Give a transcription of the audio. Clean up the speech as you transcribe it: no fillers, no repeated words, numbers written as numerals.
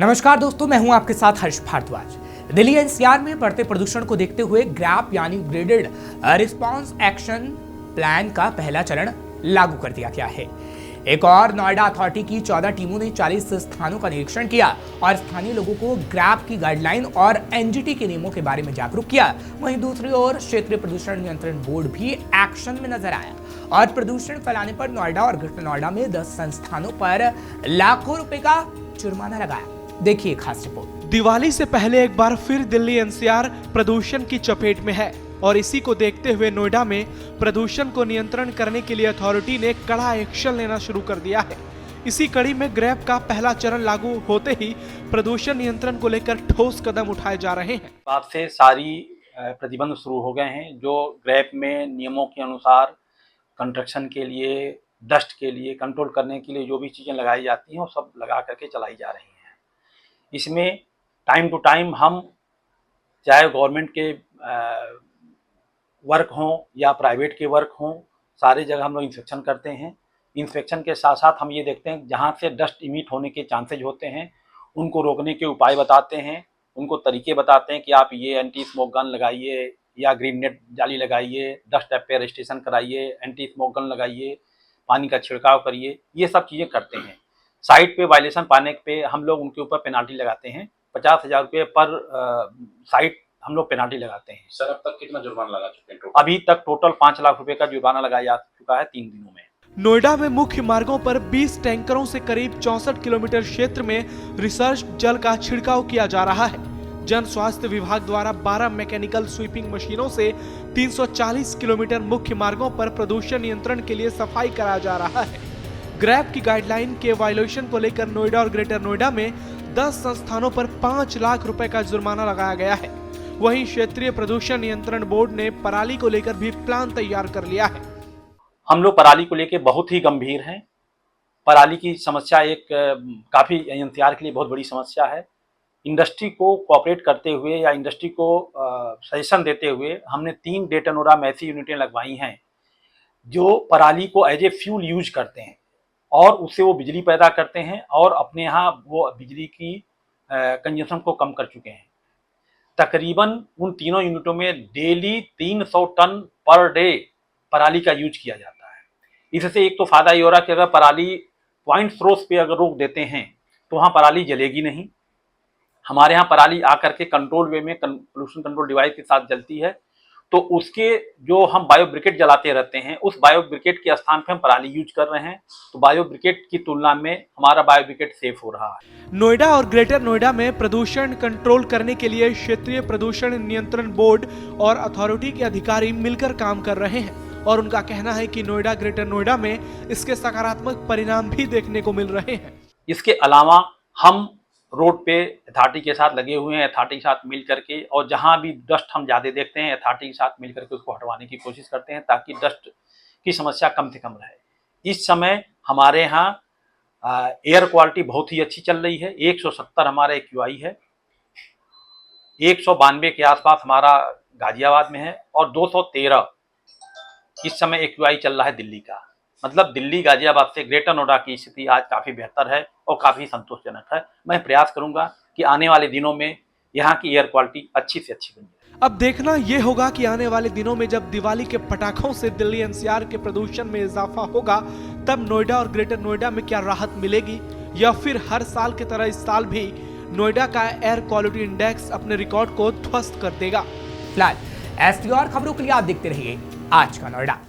नमस्कार दोस्तों, मैं हूं आपके साथ हर्ष भारद्वाज। दिल्ली एनसीआर में बढ़ते प्रदूषण को देखते हुए ग्रैप यानी ग्रेडेड रिस्पांस एक्शन प्लान का पहला चरण लागू कर दिया गया है। एक और नोएडा अथॉरिटी की 14 टीमों ने 40 स्थानों का निरीक्षण किया और स्थानीय लोगों को ग्रैप की गाइडलाइन और एनजीटी के नियमों के बारे में जागरूक किया। वहीं दूसरी ओर क्षेत्रीय प्रदूषण नियंत्रण बोर्ड भी एक्शन में नजर आया और प्रदूषण फैलाने पर नोएडा और ग्रेटर नोएडा में 10 संस्थानों पर लाखों रुपए का जुर्माना लगाया। देखिए खास रिपोर्ट। दिवाली से पहले एक बार फिर दिल्ली एनसीआर प्रदूषण की चपेट में है और इसी को देखते हुए नोएडा में प्रदूषण को नियंत्रण करने के लिए अथॉरिटी ने कड़ा एक्शन लेना शुरू कर दिया है। इसी कड़ी में ग्रैप का पहला चरण लागू होते ही प्रदूषण नियंत्रण को लेकर ठोस कदम उठाए जा रहे हैं। आज से सारी प्रतिबंध शुरू हो गए हैं जो ग्रैप में नियमों के अनुसार कंस्ट्रक्शन के लिए, डस्ट के लिए, कंट्रोल करने के लिए जो भी चीज़ें लगाई जाती हैं वो सब लगा करके चलाई जा रही हैं। इसमें टाइम टू टाइम हम चाहे गवर्नमेंट के वर्क हों या प्राइवेट के वर्क हों, सारे जगह हम लोग इंस्पेक्शन करते हैं। इंस्पेक्शन के साथ साथ हम ये देखते हैं जहाँ से डस्ट इमिट होने के चांसेज होते हैं उनको रोकने के उपाय बताते हैं, उनको तरीके बताते हैं कि आप ये एंटी स्मोक गन लगाइए या ग्रीन नेट जाली लगाइए, डस्ट अपेयर स्टेशन कराइए, एंटी स्मोक गन लगाइए, पानी का छिड़काव करिए, ये सब चीज़ें करते हैं। साइट पे वायलेशन पाने पे हम लोग उनके ऊपर पेनाल्टी लगाते हैं। 50,000 रुपये पर साइट हम लोग पेनाल्टी लगाते हैं। सर, अब तक कितना जुर्माना लगा चुके हैं? अभी तक टोटल 5 लाख रुपए का जुर्माना लगाया जा चुका है 3 दिनों में। नोएडा में मुख्य मार्गों पर 20 टैंकरों से करीब 64 किलोमीटर क्षेत्र में रिसर्च जल का छिड़काव किया जा रहा है। जन स्वास्थ्य विभाग द्वारा 12 मैकेनिकल स्वीपिंग मशीनों से 340 किलोमीटर मुख्य मार्गों पर प्रदूषण नियंत्रण के लिए सफाई कराया जा रहा है। ग्रैप की गाइडलाइन के वायलेशन को लेकर नोएडा और ग्रेटर नोएडा में 10 संस्थानों पर 5 लाख रुपए का जुर्माना लगाया गया है। वहीं क्षेत्रीय प्रदूषण नियंत्रण बोर्ड ने पराली को लेकर भी प्लान तैयार कर लिया है। हम लोग पराली को लेकर बहुत ही गंभीर हैं। पराली की समस्या एक काफ़ी एनसीआर के लिए बहुत बड़ी समस्या है। इंडस्ट्री को कोऑपरेट करते हुए या इंडस्ट्री को सजेशन देते हुए हमने 3 डेटनोरा ऐसी यूनिटें लगवाई हैं जो पराली को एज ए फ्यूल यूज करते हैं और उससे वो बिजली पैदा करते हैं और अपने यहाँ वो बिजली की कंजम्पशन को कम कर चुके हैं। तकरीबन उन तीनों यूनिटों में डेली 300 टन पर डे पराली का यूज किया जाता है। इससे एक तो फ़ायदा ये हो रहा है कि अगर पराली पॉइंट सोर्स पे अगर रोक देते हैं तो वहाँ पराली जलेगी नहीं। हमारे यहाँ पराली आकर के कंट्रोल वे में पोल्यूशन कंट्रोल डिवाइस के साथ जलती है, तो उसके जो हम बायो ब्रिकेट जलाते रहते हैं उस बायो ब्रिकेट के स्थान पे हम पराली यूज कर रहे हैं, तो बायो ब्रिकेट की तुलना में हमारा बायो ब्रिकेट सेफ हो रहा है। नोएडा और ग्रेटर नोएडा में प्रदूषण कंट्रोल करने के लिए क्षेत्रीय प्रदूषण नियंत्रण बोर्ड और अथॉरिटी के अधिकारी मिलकर काम कर रहे हैं और उनका कहना है कि नोएडा ग्रेटर नोएडा में इसके सकारात्मक परिणाम भी देखने को मिल रहे हैं। इसके अलावा हम रोड पे अथॉरिटी के साथ लगे हुए हैं, अथॉरिटी के साथ मिल करके, और जहाँ भी डस्ट हम ज़्यादा देखते हैं अथॉरिटी के साथ मिल करके उसको हटवाने की कोशिश करते हैं ताकि डस्ट की समस्या कम से कम रहे। इस समय हमारे यहाँ एयर क्वालिटी बहुत ही अच्छी चल रही है। 170 हमारा AQI है, 192 के आसपास हमारा गाजियाबाद में है और 213 इस समय AQI चल रहा है दिल्ली का। मतलब दिल्ली गाजियाबाद से ग्रेटर नोएडा की स्थिति आज काफ़ी बेहतर है और काफ़ी संतोषजनक है। मैं प्रयास करूंगा कि आने वाले दिनों में यहाँ की एयर क्वालिटी अच्छी से अच्छी बन जाए। अब देखना ये होगा कि आने वाले दिनों में जब दिवाली के पटाखों से दिल्ली एनसीआर के प्रदूषण में इजाफा होगा तब नोएडा और ग्रेटर नोएडा में क्या राहत मिलेगी या फिर हर साल की तरह इस साल भी नोएडा का एयर क्वालिटी इंडेक्स अपने रिकॉर्ड को ध्वस्त कर देगा। फिलहाल ऐसी और खबरों के लिए आप देखते रहिए आज का नोएडा।